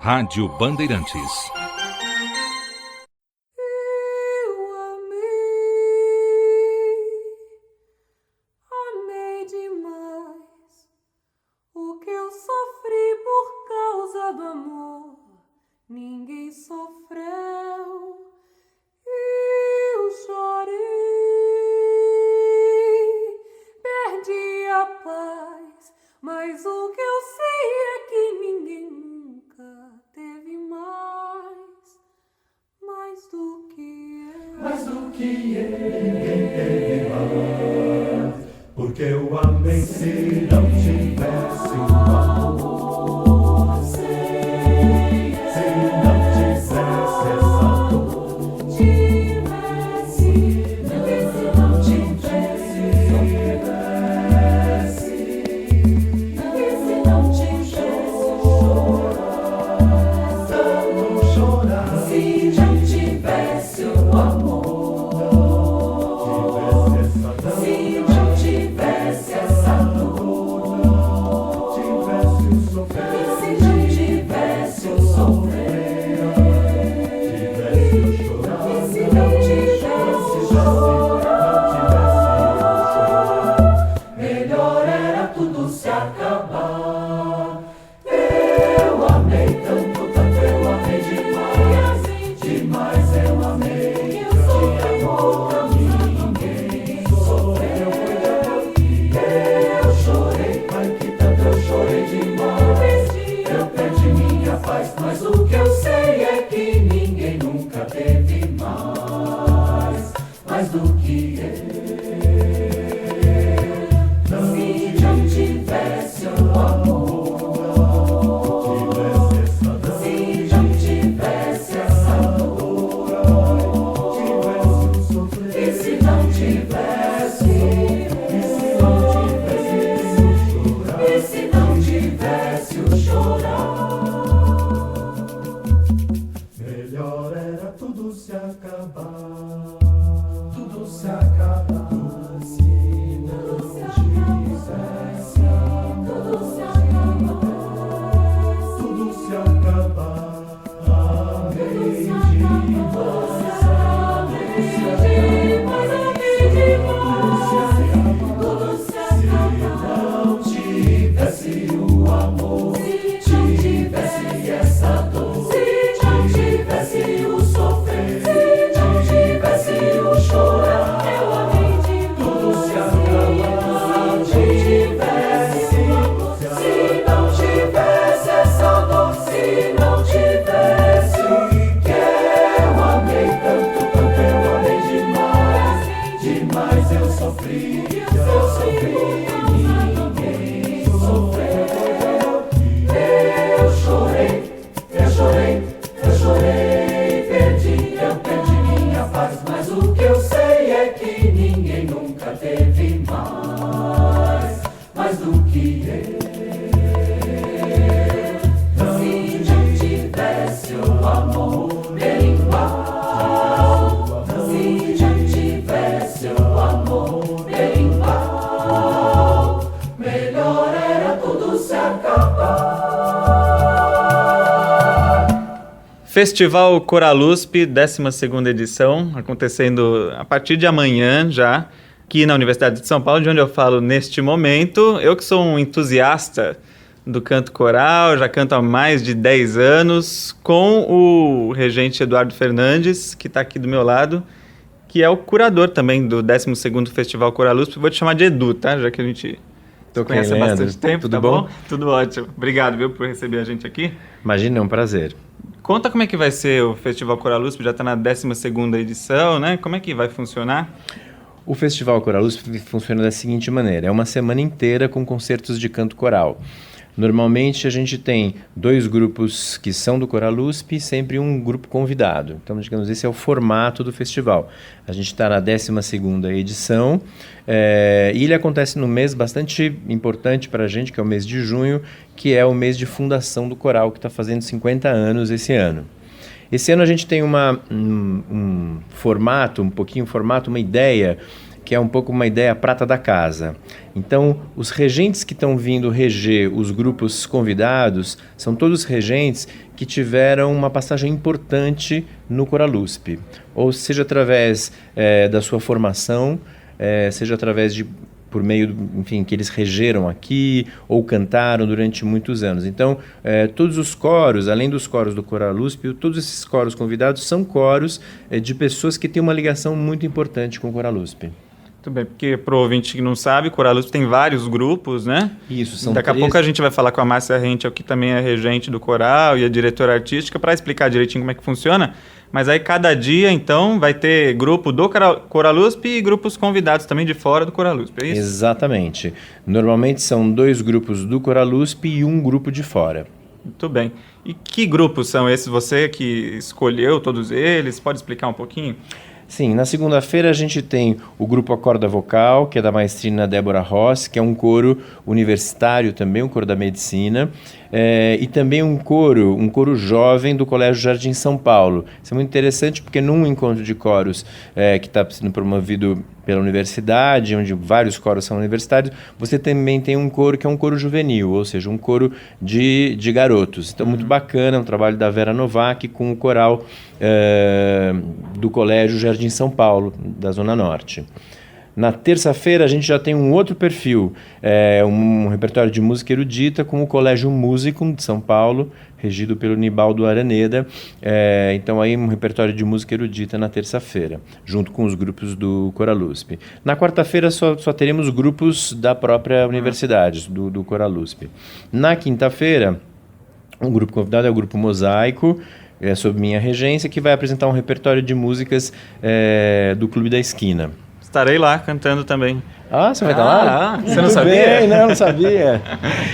Rádio Bandeirantes. Amei demais o que eu sofri por causa do amor. Ninguém sofreu, eu chorei, perdi a paz, mas o que eu sei é que ninguém nunca teve mais do que eu. Mais do que eu, ninguém teve mais, porque eu amei se não tivesse o amor, se não tivesse essa dor, tivesse, e se não tivesse, e se não tivesse chorar, tanto chorar, se não tivesse o amor. Se não tivesse essa dor, tivesse o sofrer, e se não tivesse o sofrer, tivesse o chorar, e se não tivesse o chorar, melhor era tudo se acabar. Eu amei tanto, tanto eu amei demais, demais eu amei, eu tinha amor pra mim. Mas o que eu sei é que ninguém nunca teve mais do que eu. Se não tivesse o amor, se não tivesse essa dor, tivesse o sofrer, e se não tivesse, e se não tivesse o chorar, melhor era tudo se acabar, tudo se acabar, se não tivesse, tudo se acabar, tudo se acabar, amei demais, tudo se acabar, se não tivesse o amor, tivesse essa dor, tivesse o sofrer, se não tivesse o chorar, eu amei de tudo se acabar, se não tivesse essa dor, se não tivesse, que eu amei tanto, tanto eu amei demais, demais eu sofri, ninguém sofreu, eu chorei, eu chorei, eu perdi minha paz, mas o que eu sei é que ninguém nunca teve mais do que eu. Se não tivesse o amor meu igual, se não tivesse o amor meu igual, melhor era tudo se acabar. Festival Coralusp, 12ª edição, acontecendo a partir de amanhã já, aqui na Universidade de São Paulo, de onde eu falo neste momento. Eu que sou um entusiasta do canto coral, já canto há mais de 10 anos, com o regente Eduardo Fernandes, que está aqui do meu lado, que é o curador também do 12º Festival Coralusp. Vou te chamar de Edu, tá? Já que a gente conhece há bastante tempo, tudo tá bom? Tudo ótimo. Obrigado, viu, por receber a gente aqui. Imagina, é um prazer. Conta como é que vai ser o Festival Coralusp, já está na 12ª edição, né? Como é que vai funcionar? O Festival Coralusp funciona da seguinte maneira: é uma semana inteira com concertos de canto coral. Normalmente a gente tem 2 grupos que são do Coralusp e sempre um grupo convidado. Então, digamos, esse é o formato do festival. A gente está na 12ª edição e ele acontece num mês bastante importante para a gente, que é o mês de junho, que é o mês de fundação do coral, que está fazendo 50 anos esse ano. Esse ano a gente tem um formato, uma ideia que é um pouco uma ideia prata da casa. Então, os regentes que estão vindo reger os grupos convidados são todos regentes que tiveram uma passagem importante no Coralusp, ou seja através da sua formação, seja através de por meio, enfim, que eles regeram aqui ou cantaram durante muitos anos. Então, todos os coros, além dos coros do Coralusp, todos esses coros convidados são coros de pessoas que têm uma ligação muito importante com o Coralusp. Muito bem, porque pro ouvinte que não sabe, Coralusp tem vários grupos, né? Isso, são Daqui a pouco a gente vai falar com a Márcia Rente, que também é regente do coral e é diretora artística, para explicar direitinho como é que funciona. Mas aí cada dia, então, vai ter grupo do Coralusp e grupos convidados também de fora do Coralusp, é isso? Exatamente. Normalmente são 2 grupos do Coralusp e um grupo de fora. Muito bem. E que grupos são esses? Você que escolheu todos eles? Pode explicar um pouquinho? Sim, na segunda-feira a gente tem o grupo A Corda Vocal, que é da maestrina Débora Ross, que é um coro universitário também, um coro da medicina, e também um coro jovem do Colégio Jardim São Paulo. Isso é muito interessante porque num encontro de coros que está sendo promovido pela universidade, onde vários coros são universitários, você também tem um coro que é um coro juvenil, ou seja, um coro de garotos. Então, muito bacana, é um trabalho da Vera Novak com o coral do Colégio Jardim São Paulo, da Zona Norte. Na terça-feira a gente já tem um outro perfil, um repertório de música erudita com o Colégio Musicum de São Paulo, regido pelo Nibaldo Araneda. Então aí um repertório de música erudita na terça-feira, junto com os grupos do Coralusp. Na quarta-feira só teremos grupos da própria universidade, do Coralusp. Na quinta-feira, um grupo convidado é o Grupo Mosaico, sob minha regência, que vai apresentar um repertório de músicas do Clube da Esquina. Estarei lá cantando também. Ah, você vai estar lá? Você não sabia? Bem, não sabia.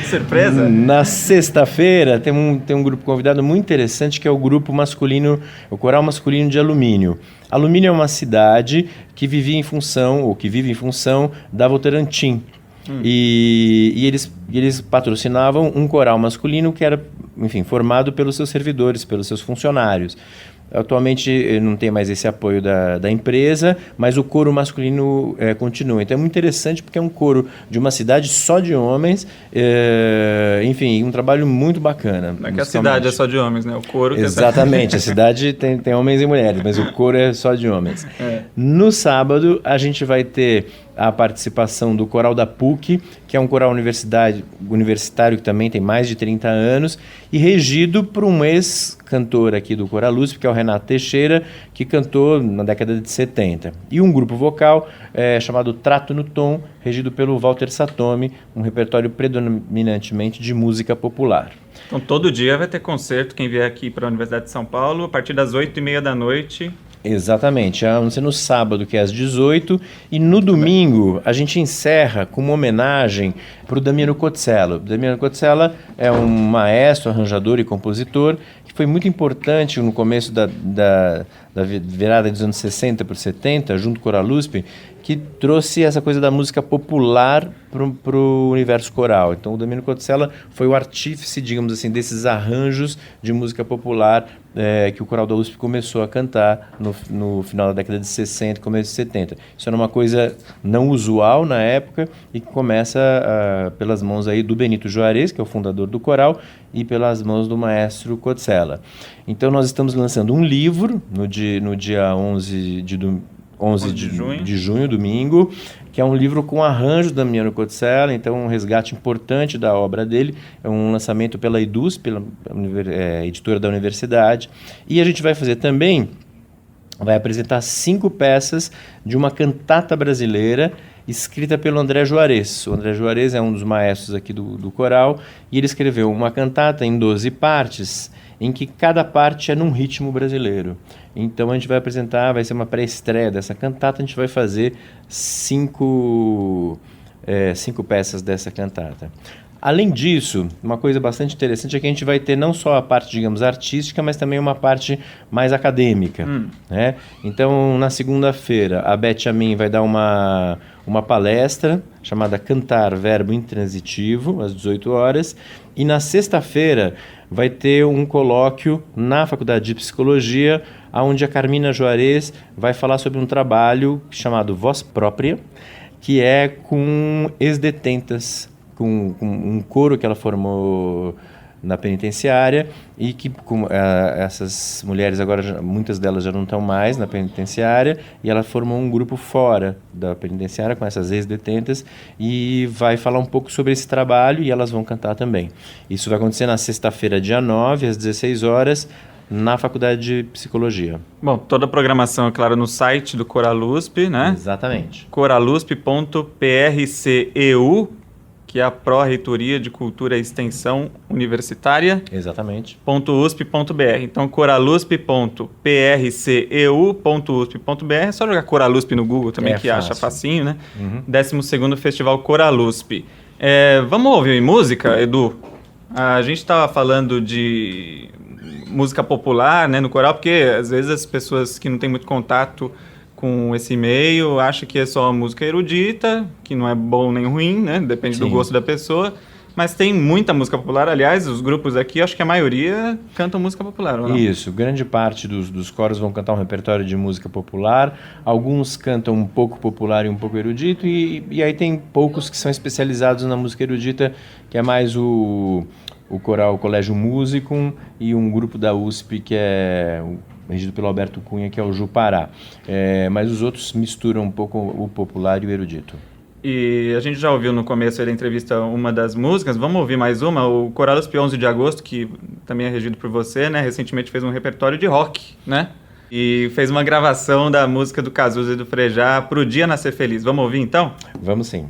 Surpresa? Na sexta-feira tem um grupo convidado muito interessante que é o grupo masculino, o Coral Masculino de Alumínio. Alumínio é uma cidade que vive em função da Votorantim. E eles patrocinavam um coral masculino que era, enfim, formado pelos seus servidores, pelos seus funcionários. Atualmente não tem mais esse apoio da empresa, mas o coro masculino continua. Então é muito interessante porque é um coro de uma cidade só de homens, enfim, um trabalho muito bacana. Não é que a cidade é só de homens, né? O coro... Exatamente, a cidade tem homens e mulheres, mas o coro é só de homens. No sábado a gente vai ter a participação do coral da PUC, que é um coral universitário que também tem mais de 30 anos, e regido por um ex-cantor aqui do Coralusp, que é o Renato Teixeira, que cantou na década de 70. E um grupo vocal chamado Trato no Tom, regido pelo Walter Satomi, um repertório predominantemente de música popular. Então todo dia vai ter concerto, quem vier aqui para a Universidade de São Paulo, a partir das 8h30 da noite... Exatamente, a não ser no sábado, que é às 18h, e no domingo a gente encerra com uma homenagem para o Damiano Cotzella. O Damiano Cotzella é um maestro, arranjador e compositor que foi muito importante no começo da virada dos anos 60 para 70, junto com o Coralusp, que trouxe essa coisa da música popular para o universo coral. Então o Damiano Cotzella foi o artífice, digamos assim, desses arranjos de música popular que o coral da USP começou a cantar no final da década de 60, começo de 70. Isso era uma coisa não usual na época e que começa pelas mãos aí do Benito Juarez, que é o fundador do coral, e pelas mãos do maestro Cotzella. Então nós estamos lançando um livro no dia 11 de junho, domingo, que é um livro com arranjo da Damiano Cotzella, então um resgate importante da obra dele, é um lançamento pela Eduz, pela editora da universidade, e a gente vai fazer também, vai apresentar 5 peças de uma cantata brasileira escrita pelo André Juarez. O André Juarez é um dos maestros aqui do coral, e ele escreveu uma cantata em 12 partes, em que cada parte é num ritmo brasileiro. Então a gente vai apresentar, vai ser uma pré-estreia dessa cantata, a gente vai fazer 5 peças dessa cantata. Além disso, uma coisa bastante interessante é que a gente vai ter não só a parte, digamos, artística, mas também uma parte mais acadêmica. Né? Então, na segunda-feira, a Beth Amin vai dar uma uma palestra chamada Cantar Verbo Intransitivo, às 18 horas, e na sexta-feira vai ter um colóquio na Faculdade de Psicologia, onde a Carmina Juarez vai falar sobre um trabalho chamado Voz Própria, que é com ex-detentas, com um coro que ela formou na penitenciária e que essas mulheres agora, muitas delas já não estão mais na penitenciária, e ela formou um grupo fora da penitenciária com essas ex-detentas e vai falar um pouco sobre esse trabalho e elas vão cantar também. Isso vai acontecer na sexta-feira, dia 9, às 16 horas, na Faculdade de Psicologia. Bom, toda a programação, é claro, no site do Coralusp, né? Exatamente. coralusp.prceu, que é a Pró-Reitoria de Cultura e Extensão Universitária. Exatamente. .usp.br. Então, coralusp.prceu.usp.br. É só jogar Coralusp no Google também, que fácil. acha facinho, né? Uhum. 12º Festival Coralusp. Vamos ouvir música, Edu? A gente estava falando de música popular, né, no coral, porque às vezes as pessoas que não têm muito contato com esse meio acham que é só uma música erudita, que não é bom nem ruim, né? Depende do gosto da pessoa. Mas tem muita música popular. Aliás, os grupos aqui, acho que a maioria cantam música popular, ou não? Isso, grande parte dos coros vão cantar um repertório de música popular. Alguns cantam um pouco popular e um pouco erudito. E aí tem poucos que são especializados na música erudita, que é mais o coral Colégio Musicum e um grupo da USP que é regido pelo Alberto Cunha, que é o Jupará. Mas os outros misturam um pouco o popular e o erudito. E a gente já ouviu no começo da entrevista uma das músicas, vamos ouvir mais uma. O Coralusp 11 de Agosto, que também é regido por você, né? Recentemente fez um repertório de rock, né? E fez uma gravação da música do Cazuza e do Frejá, Pro Dia Nascer Feliz. Vamos ouvir então? Vamos sim.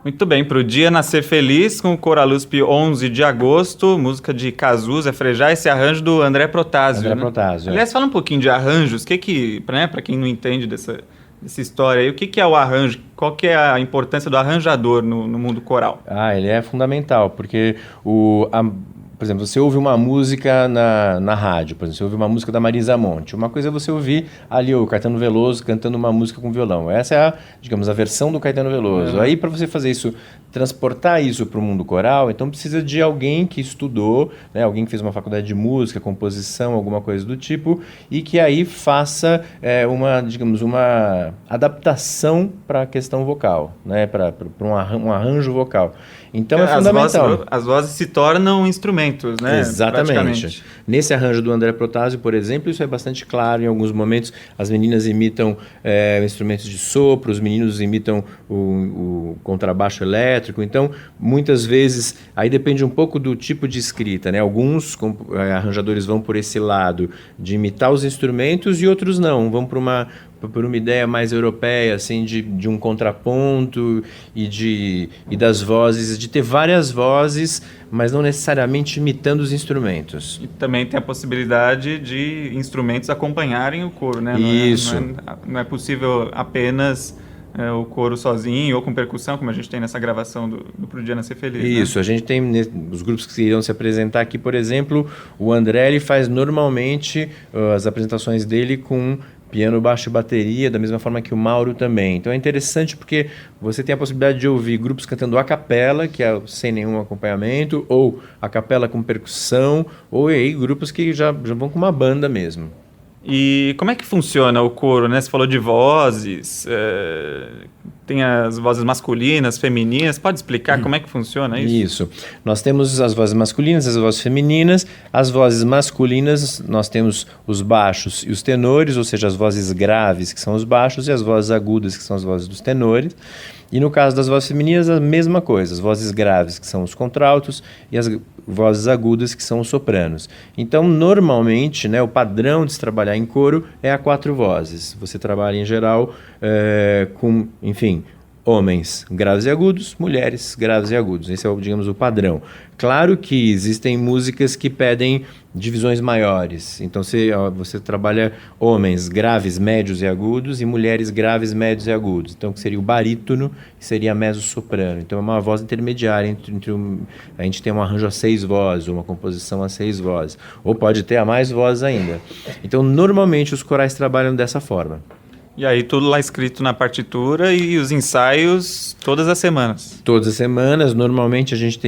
Muito bem, Pro Dia Nascer Feliz, com o Coralusp 11 de Agosto, música de Cazuza, Frejá, esse arranjo do André Protásio. André Protásio. Aliás, fala um pouquinho de arranjos, para quem não entende dessa história. E o que é o arranjo? Qual que é a importância do arranjador no mundo coral? Ele é fundamental, porque por exemplo, você ouve uma música na rádio, por exemplo, você ouve uma música da Marisa Monte. Uma coisa é você ouvir ali o Caetano Veloso cantando uma música com violão. Essa é digamos, a versão do Caetano Veloso. Aí, para você fazer isso, transportar isso para o mundo coral, então precisa de alguém que estudou, né, alguém que fez uma faculdade de música, composição, alguma coisa do tipo, e que aí faça uma adaptação para a questão vocal, né, para um arranjo vocal. Então é fundamental. As vozes se tornam instrumentos, né? Exatamente. Nesse arranjo do André Protásio, por exemplo, isso é bastante claro. Em alguns momentos, as meninas imitam instrumentos de sopro, os meninos imitam o contrabaixo elétrico. Então, muitas vezes, aí depende um pouco do tipo de escrita, né? Alguns arranjadores vão por esse lado de imitar os instrumentos e outros não, vão por uma ideia mais europeia, assim, de um contraponto e das vozes, de ter várias vozes, mas não necessariamente imitando os instrumentos. E também tem a possibilidade de instrumentos acompanharem o coro, né? Isso. Não é possível apenas o coro sozinho ou com percussão, como a gente tem nessa gravação do Pro Dia Nascer Feliz. Isso, né? A gente tem os grupos que irão se apresentar aqui, por exemplo, o André ele faz normalmente as apresentações dele com piano, baixo e bateria, da mesma forma que o Mauro também. Então é interessante porque você tem a possibilidade de ouvir grupos cantando a capela, que é sem nenhum acompanhamento, ou a capela com percussão, ou aí grupos que já vão com uma banda mesmo. E como é que funciona o coro, né? Você falou de vozes, tem as vozes masculinas, femininas. Pode explicar como é que funciona isso? Isso. Nós temos as vozes masculinas, as vozes femininas. As vozes masculinas, nós temos os baixos e os tenores, ou seja, as vozes graves, que são os baixos, e as vozes agudas, que são as vozes dos tenores. E no caso das vozes femininas, a mesma coisa. As vozes graves, que são os contraltos, e as vozes agudas, que são os sopranos. Então, normalmente, né, o padrão de se trabalhar em coro é a 4 vozes. Você trabalha, em geral, com, enfim, homens graves e agudos, mulheres graves e agudos. Esse é, digamos, o padrão. Claro que existem músicas que pedem divisões maiores. Então, você trabalha homens graves, médios e agudos e mulheres graves, médios e agudos. Então, que seria o barítono e seria a mezzo-soprano. Então, é uma voz intermediária a gente tem um arranjo a 6 vozes, ou uma composição a 6 vozes. Ou pode ter a mais vozes ainda. Então, normalmente, os corais trabalham dessa forma. E aí tudo lá escrito na partitura e os ensaios todas as semanas? Todas as semanas. Normalmente a gente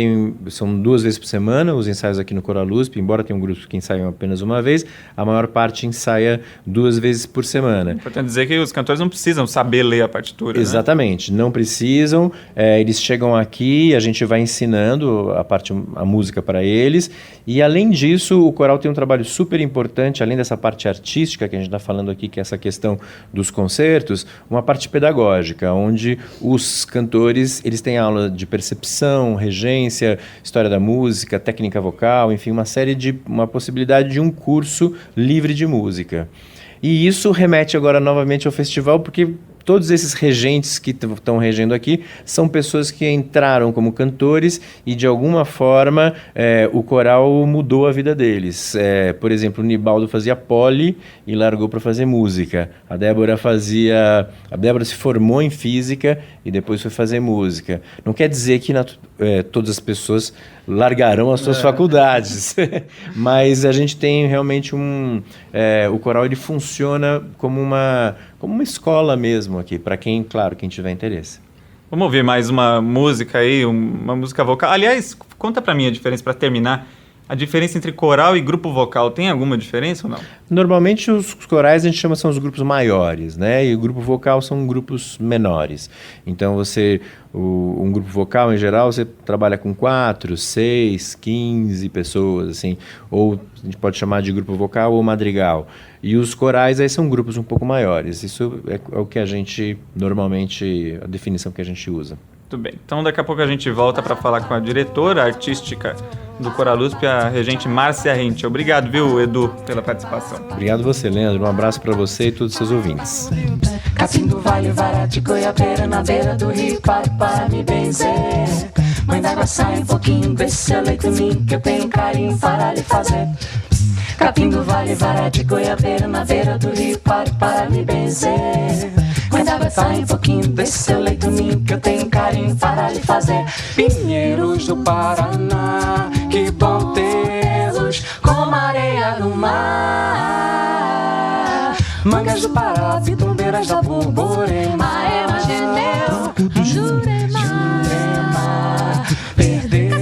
são 2 vezes por semana os ensaios aqui no Coral USP, embora tenha um grupo que ensaiam apenas uma vez, a maior parte ensaia 2 vezes por semana. Importante dizer que os cantores não precisam saber ler a partitura, Exatamente, né? Não precisam. Eles chegam aqui, a gente vai ensinando a música para eles. E além disso, o coral tem um trabalho super importante, além dessa parte artística que a gente está falando aqui, que é essa questão dos concertos, uma parte pedagógica, onde os cantores eles têm aula de percepção, regência, história da música, técnica vocal, enfim, uma possibilidade de um curso livre de música. E isso remete agora novamente ao festival, porque todos esses regentes que estão regendo aqui são pessoas que entraram como cantores e, de alguma forma, o coral mudou a vida deles. Por exemplo, o Nibaldo fazia pole e largou para fazer música. A Débora se formou em física e depois foi fazer música. Não quer dizer que todas as pessoas largarão as suas faculdades, mas a gente tem realmente o coral ele funciona como uma escola mesmo aqui, para quem tiver interesse. Vamos ouvir mais uma música aí, uma música vocal. Aliás, conta para mim a diferença, para terminar. A diferença entre coral e grupo vocal, tem alguma diferença ou não? Normalmente os corais a gente são os grupos maiores, né? E o grupo vocal são grupos menores. Então um grupo vocal em geral você trabalha com 4, 6, 15 pessoas, assim. Ou a gente pode chamar de grupo vocal ou madrigal. E os corais aí são grupos um pouco maiores. Isso é o que a gente, normalmente, a definição que a gente usa. Muito bem. Então, daqui a pouco a gente volta para falar com a diretora artística do Coral USP, a regente Márcia Rente. Obrigado, viu, Edu, pela participação. Obrigado você, Leandro. Um abraço para você e todos os seus ouvintes. Capim do Vale, vara de goiabeira, na beira do rio, para me benzer. Mãe d'água, sai um pouquinho, vê se seu leito em mim, que eu tenho carinho para lhe fazer. Capim do Vale, vara de goiabeira, na beira do rio, para me benzer. Mãe Mas água sai um pouquinho desse seu leito ninho que eu tenho carinho para lhe fazer. Pinheiros do Paraná, que bom tê-los como areia no mar. Mangas do Pará, pitumbeiras da Borborema, Ema, Geneu, Jurema. Perdeu,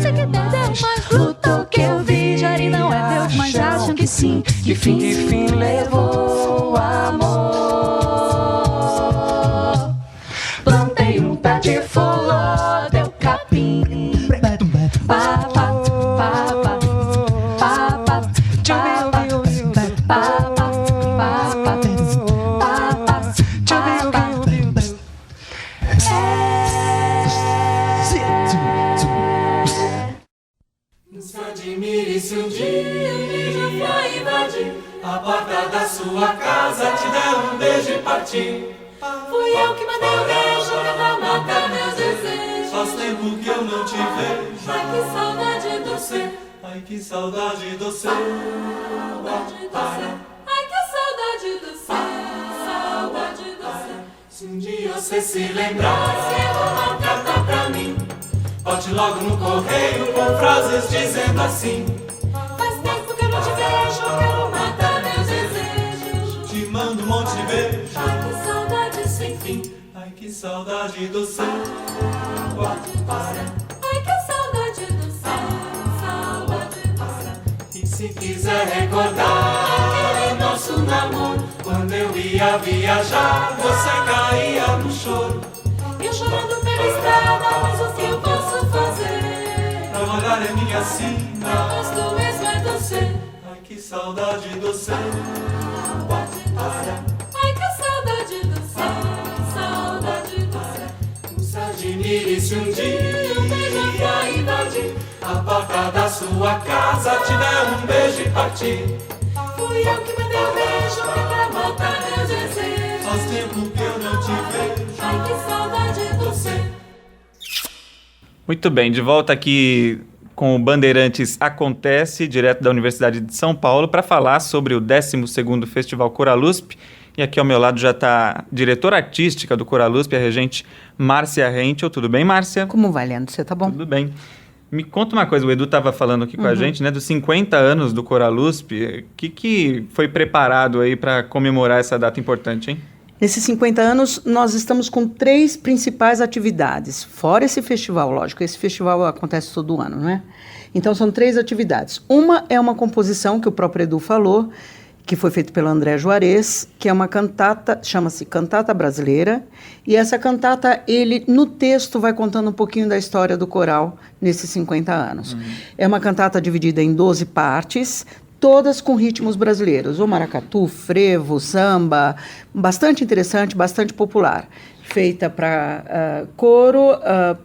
mas lutou que eu vi. Jari não é Deus, mas acham que sim. Que fim levou o amor. Plantei um pé de flor, deu capim. Pá, pá, pá, pá, pá, pá, admire se um dia um beija-flor invadir a porta da sua casa, te der um beijo e partir. Fui eu que mandei o beijo pra matar meus desejos. Faz tempo que eu não te vejo. Ai, que saudade do céu. Ai, que saudade do céu. Saudade do céu. Ai, que saudade do céu. Saudade do céu. Se um dia você se lembrar, escreva uma carta pra mim. Bote logo no correio com frases dizendo assim: faz tempo que eu não te vejo, quero matar meus desejos. Te mando um monte de beijo. Ai, que saudade sem fim. Ai, que saudade do céu. Saudade do céu. Ai, que saudade do céu. Saudade do céu. E se quiser recordar aquele nosso namoro, quando eu ia viajar, você caía no choro. Eu chorando pela estrada, mas o que eu posso fazer? Pra molhar é minha sina, gosto mesmo é doce. Ai, que saudade do céu. Saudade do céu. Ai, que saudade do céu. Saudade do céu. Não se admire se um dia um beija-flor invadir a porta da sua casa, te der um beijo e partir. Fui eu que mandei o beijo pra matar meus desejos. Faz tempo que eu não te vejo. Ai, que saudade do céu. Muito bem, de volta aqui com o Bandeirantes Acontece, direto da Universidade de São Paulo, para falar sobre o 12º Festival Coralusp. E aqui ao meu lado já está a diretora artística do Coralusp, a regente Márcia Henkel. Tudo bem, Márcia? Como vai, Leandro? Você tá bom? Tudo bem. Me conta uma coisa, o Edu estava falando aqui com a gente, né, dos 50 anos do Coralusp. O que foi preparado aí para comemorar essa data importante, hein? Nesses 50 anos, nós estamos com 3 principais atividades. Fora esse festival, lógico, esse festival acontece todo ano, não é? Então, são 3 atividades. Uma é uma composição que o próprio Edu falou, que foi feita pelo André Juarez, que é uma cantata, chama-se Cantata Brasileira, e essa cantata, ele, no texto, vai contando um pouquinho da história do coral nesses 50 anos. É uma cantata dividida em 12 partes, todas com ritmos brasileiros, o maracatu, frevo, samba, bastante interessante, bastante popular, feita para coro,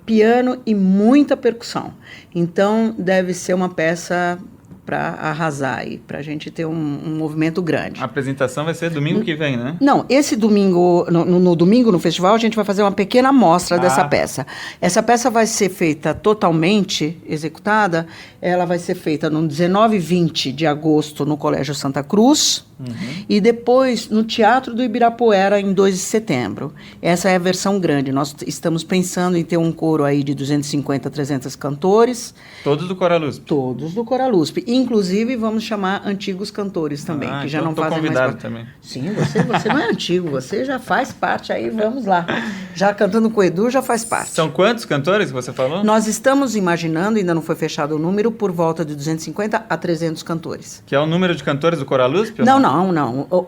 piano e muita percussão. Então, deve ser uma peça para arrasar aí, para a gente ter um movimento grande. A apresentação vai ser domingo que vem, né? Não, esse domingo, no domingo no festival, a gente vai fazer uma pequena amostra dessa peça. Essa peça vai ser feita totalmente executada, ela vai ser feita no 19 e 20 de agosto no Colégio Santa Cruz, e depois no Teatro do Ibirapuera em 2 de setembro. Essa é a versão grande. Nós estamos pensando em ter um coro aí de 250 a 300 cantores. Todos do Coralusp? Todos do Coralusp. Inclusive, vamos chamar antigos cantores também, que já então não fazem mais parte. Também. Sim, você não é antigo, você já faz parte aí, vamos lá. Já cantando com o Edu, já faz parte. São quantos cantores que você falou? Nós estamos imaginando, ainda não foi fechado o número, por volta de 250 a 300 cantores. Que é o número de cantores do Coralusp? Não.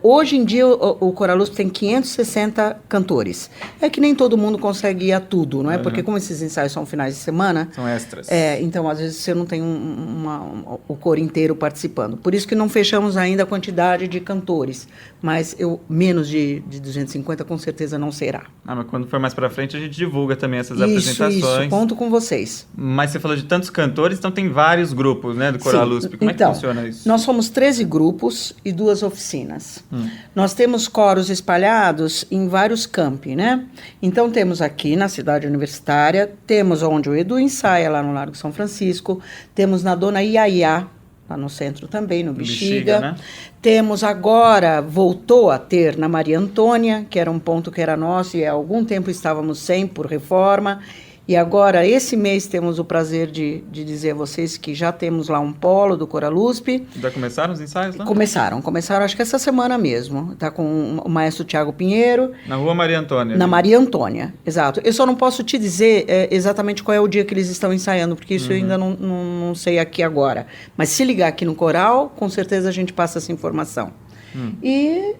Hoje em dia, o Coralusp tem 560 cantores. É que nem todo mundo consegue ir a tudo, não é? Porque como esses ensaios são finais de semana... São extras. Então, às vezes, você não tem o coro inteiro participando. Por isso que não fechamos ainda a quantidade de cantores. Mas menos de 250, com certeza, não será. Mas quando for mais pra frente, a gente divulga também essas Isso, apresentações. conto com vocês. Mas você falou de tantos cantores, então tem vários grupos, né, do Coralusp. Como é que funciona isso? Nós somos 13 grupos e 2 oficinas. Nós temos coros espalhados em vários campi, né? Então, temos aqui na cidade universitária, temos onde o Edu ensaia, lá no Largo São Francisco, temos na Dona Iaiá, lá no centro também, no Bexiga, Bexiga. né? Temos agora, voltou a ter na Maria Antônia, que era um ponto que era nosso e há algum tempo estávamos sem por reforma. E agora, esse mês, temos o prazer de dizer a vocês que já temos lá um polo do Coraluspe. Já começaram os ensaios lá? Começaram acho que essa semana mesmo. Está com o maestro Tiago Pinheiro. Na Rua Maria Antônia. Na Maria Antônia, exato. Eu só não posso te dizer exatamente qual é o dia que eles estão ensaiando, porque isso eu ainda não sei aqui agora. Mas se ligar aqui no coral, com certeza a gente passa essa informação. E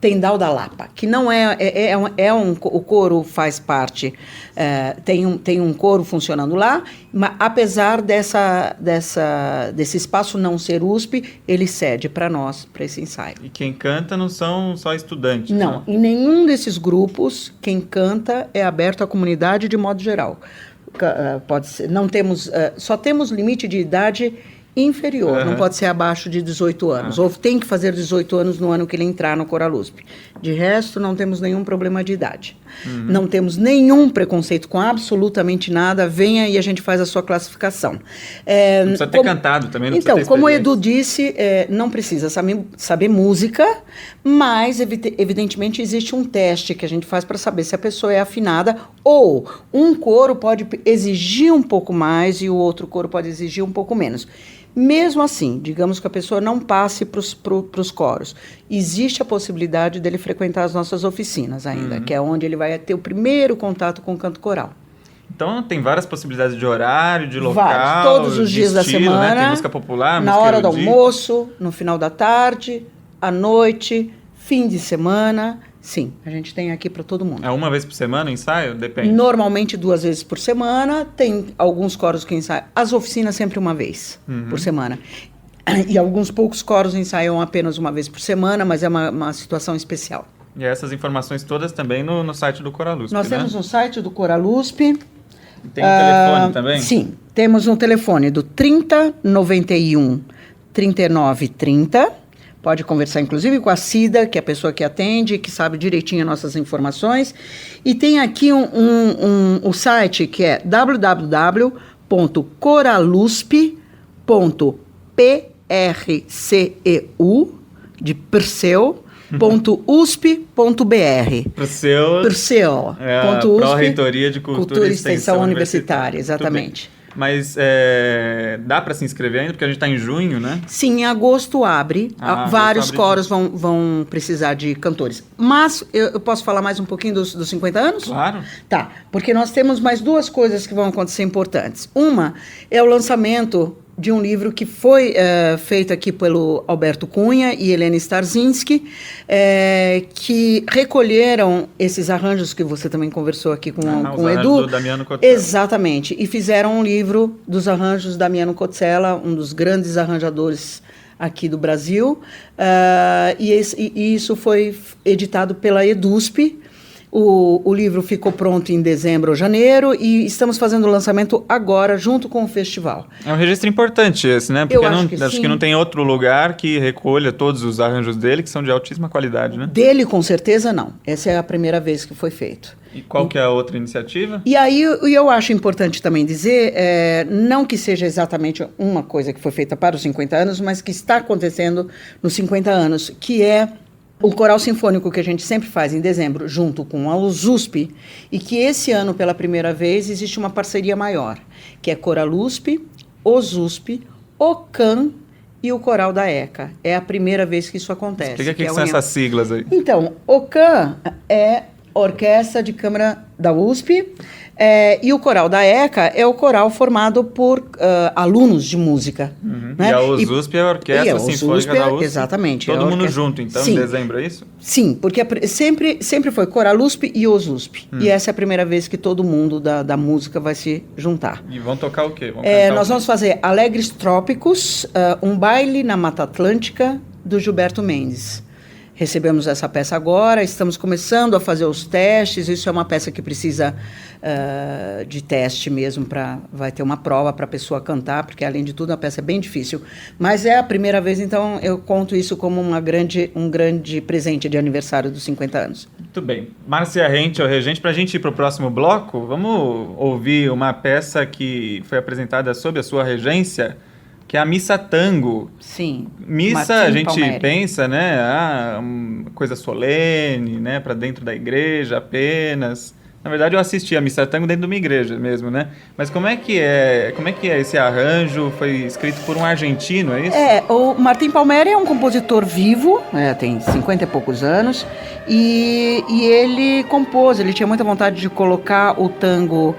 Tendal da Lapa, que não o coro faz parte, tem um coro funcionando lá, mas apesar desse espaço não ser USP, ele cede para nós, para esse ensaio. E quem canta não são só estudantes? Não, né? em nenhum desses grupos, quem canta é aberto à comunidade de modo geral. Pode ser, não temos, só temos limite de idade inferior, não pode ser abaixo de 18 anos, ou tem que fazer 18 anos no ano que ele entrar no Coraluspe. De resto, não temos nenhum problema de idade. Não temos nenhum preconceito com absolutamente nada, venha e a gente faz a sua classificação. Não precisa ter cantado também, não precisa ter como o experiência. Edu disse, não precisa saber música, mas evidentemente existe um teste que a gente faz para saber se a pessoa é afinada, ou um coro pode exigir um pouco mais e o outro coro pode exigir um pouco menos. Mesmo assim, digamos que a pessoa não passe para os coros, existe a possibilidade dele frequentar as nossas oficinas ainda, que é onde ele vai ter o primeiro contato com o canto coral. Então tem várias possibilidades de horário, de local, Vários, todos os de dias estilo, da semana, né? Tem música popular, na música hora do erudita. almoço, no final da tarde, à noite, fim de semana. Sim, a gente tem aqui para todo mundo. É uma vez por semana o ensaio? Depende. Normalmente 2 vezes por semana, tem alguns coros que ensaiam. As oficinas sempre uma vez por semana. E alguns poucos coros ensaiam apenas uma vez por semana, mas é uma situação especial. E essas informações todas também no site do Coraluspe, Nós né? temos um site do Coraluspe. Tem um telefone também? Sim, temos um telefone do 30 91 39 30. Pode conversar, inclusive, com a Cida, que é a pessoa que atende, que sabe direitinho nossas informações. E tem aqui o site, que é www.coraluspe.prceu, de Perseu.usp.br. Perseu é a Pró-Reitoria de Cultura e Extensão Universitária, exatamente. Mas dá para se inscrever ainda? Porque a gente está em junho, né? Sim, em agosto abre. Vários coros vão precisar de cantores. Mas eu posso falar mais um pouquinho dos 50 anos? Claro. Tá, porque nós temos mais 2 coisas que vão acontecer importantes. Uma é o lançamento de um livro que foi feito aqui pelo Alberto Cunha e Helena Starzinski, que recolheram esses arranjos que você também conversou aqui com o Edu. Do Damiano Cotzella. Exatamente, e fizeram um livro dos arranjos da Damiano Cotzella, um dos grandes arranjadores aqui do Brasil, e isso foi editado pela EDUSP. O livro ficou pronto em dezembro ou janeiro e estamos fazendo o lançamento agora, junto com o festival. É um registro importante esse, né? Porque acho que não tem outro lugar que recolha todos os arranjos dele, que são de altíssima qualidade, né? Dele, com certeza, não. Essa é a primeira vez que foi feito. E qual que é a outra iniciativa? E aí eu acho importante também dizer, não que seja exatamente uma coisa que foi feita para os 50 anos, mas que está acontecendo nos 50 anos, que é o coral sinfônico que a gente sempre faz em dezembro, junto com a USP, e que esse ano, pela primeira vez, existe uma parceria maior, que é Coraluspe, OSUSP, OCAN e o Coral da ECA. É a primeira vez que isso acontece. Explica o que são essas siglas aí. Então, OCAN é Orquestra de Câmara da USP, e o coral da ECA é o coral formado por alunos de música. Né? E a OSUSP é a Orquestra Sinfônica da USP. Exatamente. Todo mundo junto, então, em dezembro, é isso? Sim, porque sempre foi Coraluspe e OSUSP. E essa é a primeira vez que todo mundo da música vai se juntar. E vão tocar o quê? Nós vamos fazer Alegres Trópicos, um baile na Mata Atlântica, do Gilberto Mendes. Recebemos essa peça agora, estamos começando a fazer os testes. Isso é uma peça que precisa de teste mesmo, vai ter uma prova para a pessoa cantar, porque, além de tudo, a peça é bem difícil. Mas é a primeira vez, então eu conto isso como um grande presente de aniversário dos 50 anos. Muito bem. Márcia Rente, o regente, para a gente ir para o próximo bloco, vamos ouvir uma peça que foi apresentada sob a sua regência, que é a missa tango. Sim. Missa, Martim a gente Palmieri. pensa, né, uma coisa solene, né, para dentro da igreja apenas. Na verdade, eu assisti a missa tango dentro de uma igreja mesmo, né? Mas como é que é esse arranjo? Foi escrito por um argentino, é isso? O Martim Palmieri é um compositor vivo, tem 50 e poucos anos, e ele compôs, ele tinha muita vontade de colocar o tango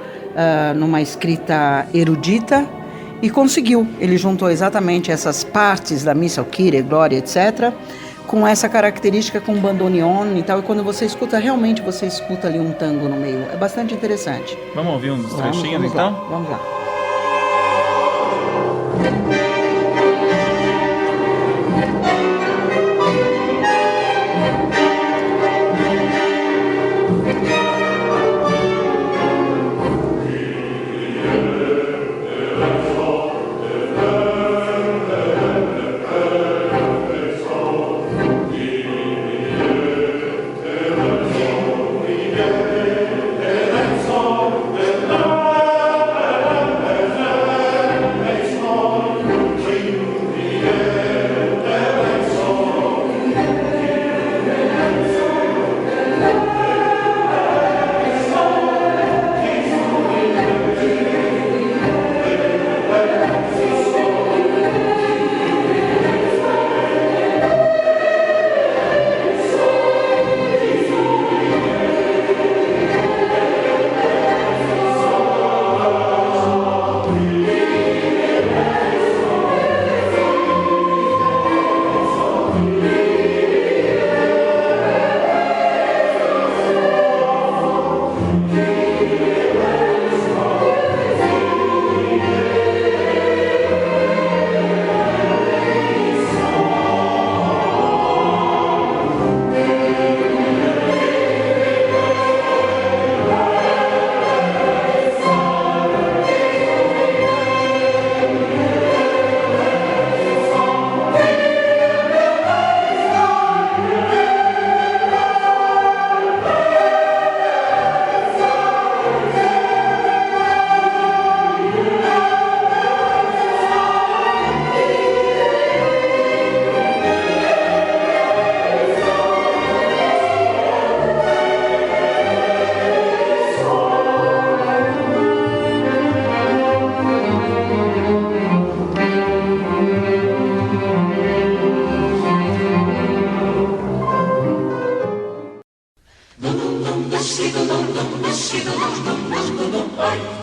numa escrita erudita, e conseguiu. Ele juntou exatamente essas partes da missa, o Kyrie, Glória, etc., com essa característica com bandoneon e tal, e quando você escuta, realmente você escuta ali um tango no meio. É bastante interessante. Vamos ouvir uns trechinhos, Vamos então? lá, vamos lá.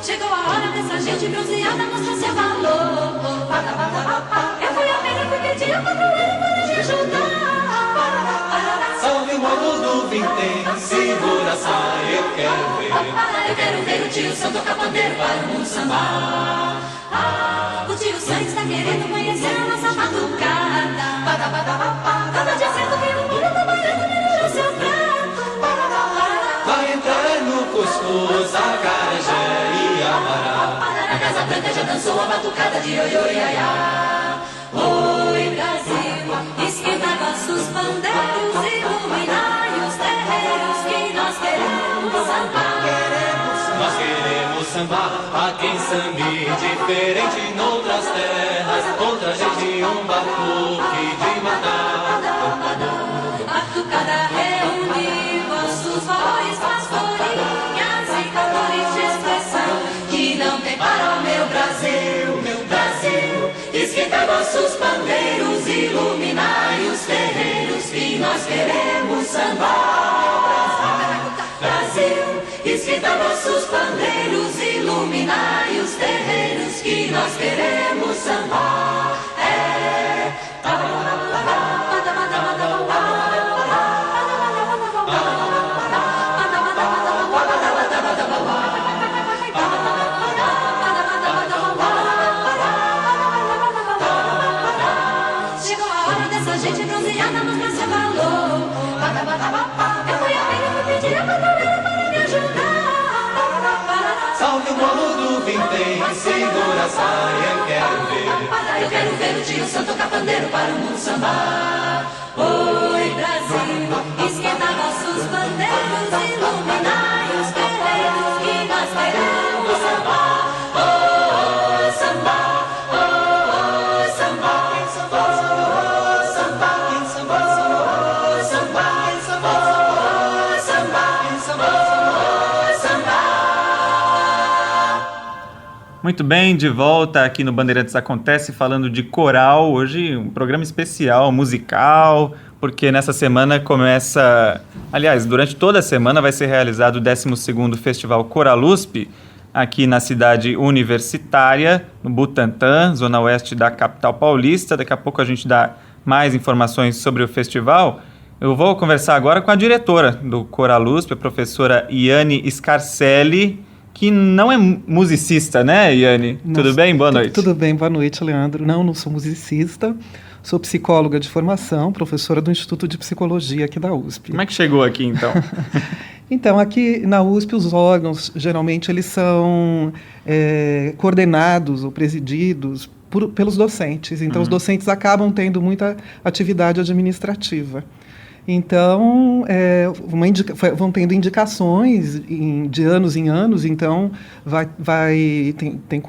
Chegou a hora dessa gente bronzeada mostrar seu valor. Eu fui a Belém porque tinha padroeiro para me ajudar. Salve o modo do vintém, segura a saia, eu quero ver. Eu quero ver o tio Sam tocar pandeiro para o mundo sambar. O tio Sam está querendo conhecer a nossa batucada. Cada dia certo que o mundo tá baiano melhora seu prato. Vai entrar no cuscuz, acarajé e amará. A Casa Branca já dançou a batucada de oi, oi, aiá. Oi, Brasil, esquenta nossos pandeiros, iluminai os terreiros que nós queremos sambar. Nós queremos sambar a quem sambe diferente noutras terras. Outra gente, um batuque de matar. Batucada reúne vossos bois, pastorinhas e cantores de expressão que não tem para o meu Brasil, meu Brasil. Esquenta vossos pandeiros, iluminai os terreiros que nós queremos sambar. Brasil, esquenta vossos pandeiros, iluminai os terreiros que nós queremos sambar. Chegou a hora dessa gente bronzeada mostrar seu valor. Eu fui a Belém que pedi a padroeira para me ajudar. Salve o bolo do vintém, segura a saia, eu quero ver. Eu quero ver o tio Sam tocar pandeiro para o mundo sambar. Oi, Brasil, esquenta nossos bandeiros, iluminai os terreiros que nós queremos sambar. Oh, sambar, oh, Muito bem, de volta aqui no Bandeirantes Acontece, falando de coral. Hoje um programa especial, musical, porque nessa semana começa... Aliás, durante toda a semana vai ser realizado o 12º Festival Coralusp, aqui na cidade universitária, no Butantã, zona oeste da capital paulista. Daqui a pouco a gente dá mais informações sobre o festival. Eu vou conversar agora com a diretora do Coralusp, a professora Iane Scarcelli, que não é musicista, né, Iane? Tudo bem? Boa noite. Tudo bem, boa noite, Leandro. Não sou musicista, sou psicóloga de formação, professora do Instituto de Psicologia aqui da USP. Como é que chegou aqui, então? Então, aqui na USP, os órgãos, geralmente, eles são coordenados ou presididos pelos docentes. Então, os docentes acabam tendo muita atividade administrativa. Então, vão tendo indicações de anos em anos, então tem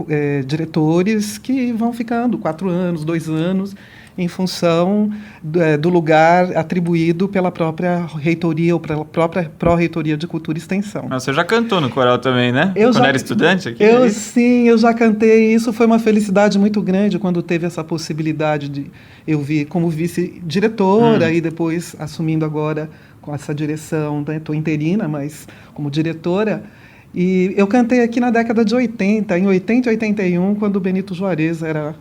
diretores que vão ficando 4 anos, 2 anos, em função do lugar atribuído pela própria reitoria ou pela própria pró-reitoria de Cultura e Extensão. Mas você já cantou no coral também, né? Quando era estudante aqui? Sim, eu já cantei. Isso foi uma felicidade muito grande quando teve essa possibilidade de eu vir como vice-diretora e depois assumindo agora com essa direção, estou interina, mas como diretora. E eu cantei aqui na década de 80, em 80 e 81, quando o Benito Juarez era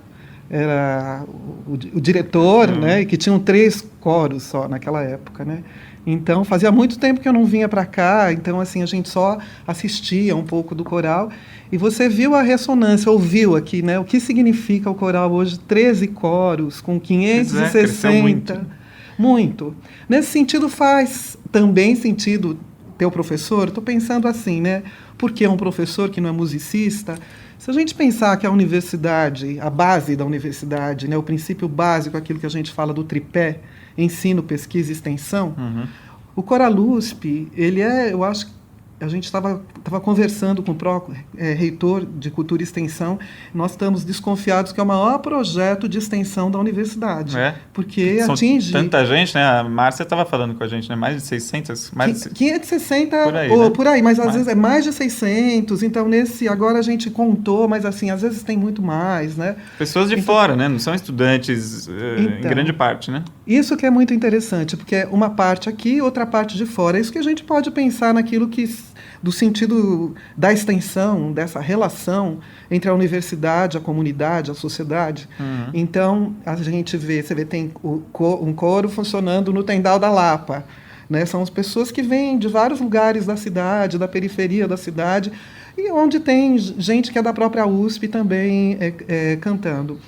o diretor, né, e que tinham 3 coros só naquela época, né? Então, fazia muito tempo que eu não vinha para cá, então, assim, a gente só assistia um pouco do coral, e você viu a ressonância, ouviu aqui, né, o que significa o coral hoje, 13 coros, com 560... Muito. Nesse sentido, faz também sentido ter o professor, estou pensando assim, né, porque é um professor que não é musicista. Se a gente pensar que a universidade, a base da universidade, né, o princípio básico, aquilo que a gente fala do tripé, ensino, pesquisa e extensão, o Coralusp, eu acho que a gente estava conversando com o reitor de Cultura e Extensão, nós estamos desconfiados que é o maior projeto de extensão da universidade. Porque São atinge... tanta gente, né? A Márcia estava falando com a gente, né? Mais de 600... 560 por aí, ou né? por aí, mas às vezes é mais de 600, então agora a gente contou, mas assim, às vezes tem muito mais, né? Pessoas de fora, né? Não são estudantes em grande parte, né? Isso que é muito interessante, porque é uma parte aqui, outra parte de fora. É isso que a gente pode pensar naquilo do sentido da extensão, dessa relação entre a universidade, a comunidade, a sociedade. Então, você vê, tem um coro funcionando no Tendal da Lapa, né? São as pessoas que vêm de vários lugares da cidade, da periferia da cidade, e onde tem gente que é da própria USP também cantando.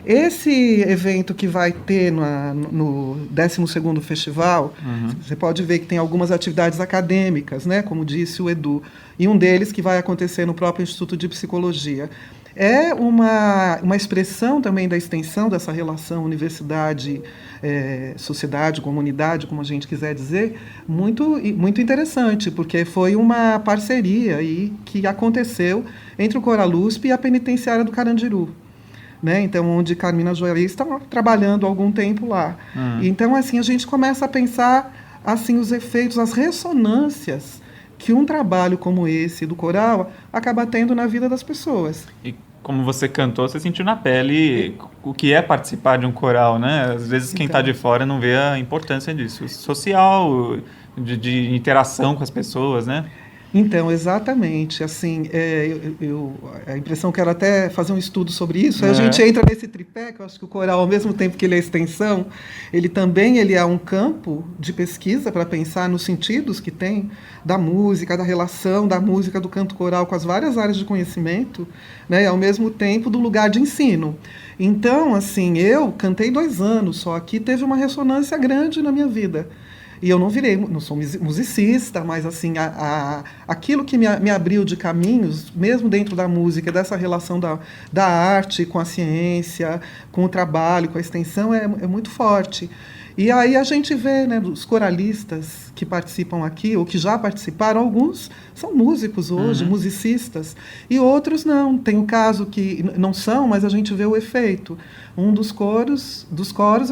Esse evento que vai ter no 12º festival, você pode ver que tem algumas atividades acadêmicas, né, como disse o Edu, e um deles que vai acontecer no próprio Instituto de Psicologia. É uma expressão também da extensão dessa relação universidade, sociedade, comunidade, como a gente quiser dizer, muito, muito interessante, porque foi uma parceria aí que aconteceu entre o Coralusp e a Penitenciária do Carandiru. Né? Então, onde Carmina Juarez está trabalhando há algum tempo lá. Então, assim, a gente começa a pensar assim, os efeitos, as ressonâncias que um trabalho como esse do coral acaba tendo na vida das pessoas. E como você cantou, você sentiu na pele o que é participar de um coral, né? Às vezes quem está de fora não vê a importância disso. Social, de interação com as pessoas, né? Então, exatamente. Assim, a impressão, quero até fazer um estudo sobre isso. A gente entra nesse tripé, que eu acho que o coral, ao mesmo tempo que ele é extensão, ele é um campo de pesquisa para pensar nos sentidos que tem da música, da relação da música, do canto coral com as várias áreas de conhecimento, né, ao mesmo tempo do lugar de ensino. Então, assim, eu cantei 2 anos só aqui, teve uma ressonância grande na minha vida. E eu não sou musicista, mas assim, aquilo que me abriu de caminhos, mesmo dentro da música, dessa relação da arte com a ciência, com o trabalho, com a extensão, é muito forte. E aí a gente vê, né, os coralistas que participam aqui, ou que já participaram, alguns são músicos hoje, musicistas, e outros não. Tem o caso que não são, mas a gente vê o efeito. Um dos coros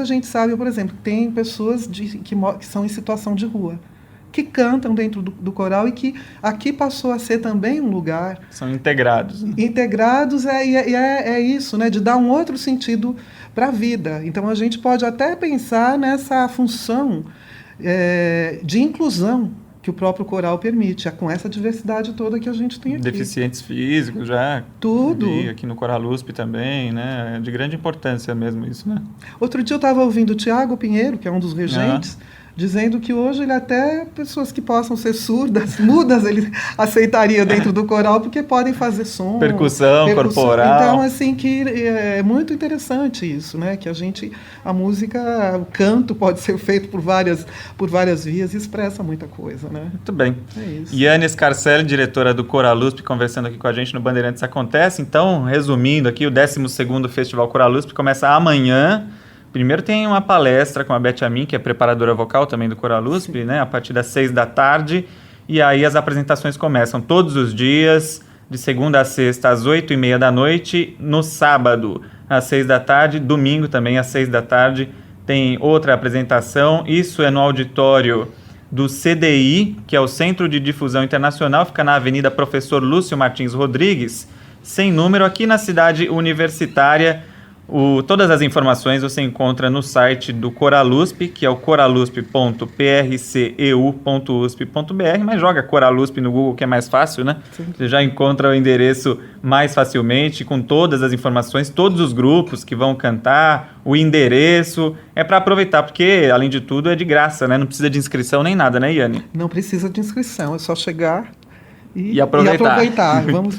a gente sabe, por exemplo, tem pessoas que são em situação de rua, que cantam dentro do coral e que aqui passou a ser também um lugar. São integrados. Né? Integrados é isso, né? De dar um outro sentido para a vida. Então a gente pode até pensar nessa função de inclusão que o próprio coral permite, com essa diversidade toda que a gente tem aqui. Deficientes físicos já. Tudo. Aqui no Coral USP também, né? É de grande importância mesmo isso, né? Outro dia eu estava ouvindo o Tiago Pinheiro, que é um dos regentes, dizendo que hoje ele até pessoas que possam ser surdas, mudas, ele aceitaria dentro do coral, porque podem fazer som. Percussão corporal. Então, assim, que é muito interessante isso, né? Que a música, o canto pode ser feito por várias vias e expressa muita coisa, né? Muito bem. É isso. Yane Scarcelli, diretora do Coral USP, conversando aqui com a gente no Bandeirantes Acontece. Então, resumindo aqui, o 12º Festival Coral USP começa amanhã. Primeiro tem uma palestra com a Beth Amin, que é preparadora vocal também do Coral USP, né, a partir das 18h. E aí as apresentações começam todos os dias, de segunda a sexta, às 20h30. No sábado, às 18h. Domingo também, às 18h, tem outra apresentação. Isso é no auditório do CDI, que é o Centro de Difusão Internacional, fica na Avenida Professor Lúcio Martins Rodrigues, sem número, aqui na cidade universitária. Todas as informações você encontra no site do Coral USP, que é o coralusp.prceu.usp.br, mas joga Coral USP no Google, que é mais fácil, né? Sim. Você já encontra o endereço mais facilmente, com todas as informações, todos os grupos que vão cantar, o endereço. É para aproveitar, porque, além de tudo, é de graça, né? Não precisa de inscrição nem nada, né, Yane? Não precisa de inscrição, é só chegar e aproveitar. Vamos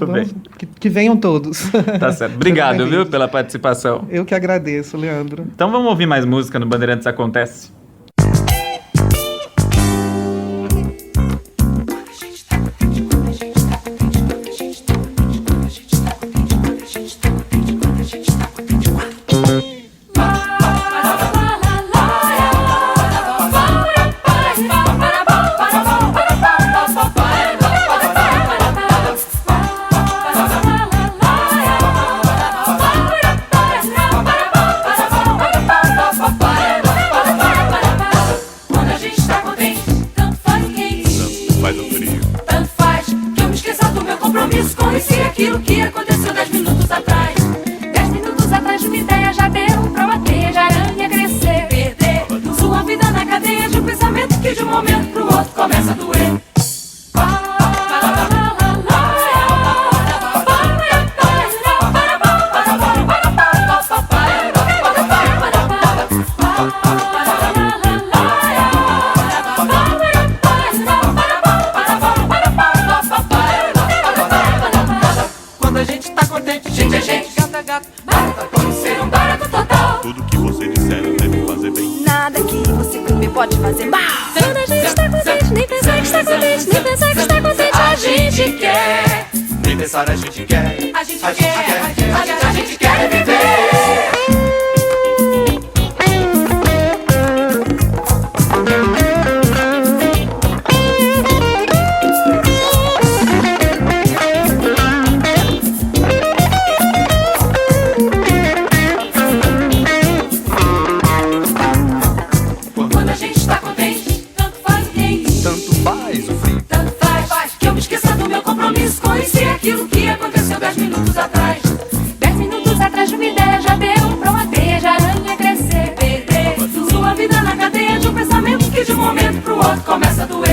que venham todos. Tá certo. Obrigado, viu, pela participação. Eu que agradeço, Leandro. Então vamos ouvir mais música no Bandeirantes Acontece. Aquilo que aconteceu 10 minutos atrás. 10 minutos atrás uma ideia já deu pra uma teia de aranha crescer. Perder sua vida na cadeia de um pensamento que de um momento pro outro começa a doer. Pode fazer mal. Quando a gente está contente, nem pensar que está contente, nem pensar que está contente, a gente quer. Nem pensar, a gente quer. A gente quer. A gente quer viver. Aquilo que aconteceu 10 minutos atrás. 10 minutos atrás uma ideia já deu pra uma teia de aranha crescer. Perder sua vida na cadeia de um pensamento que de um momento pro outro começa a doer.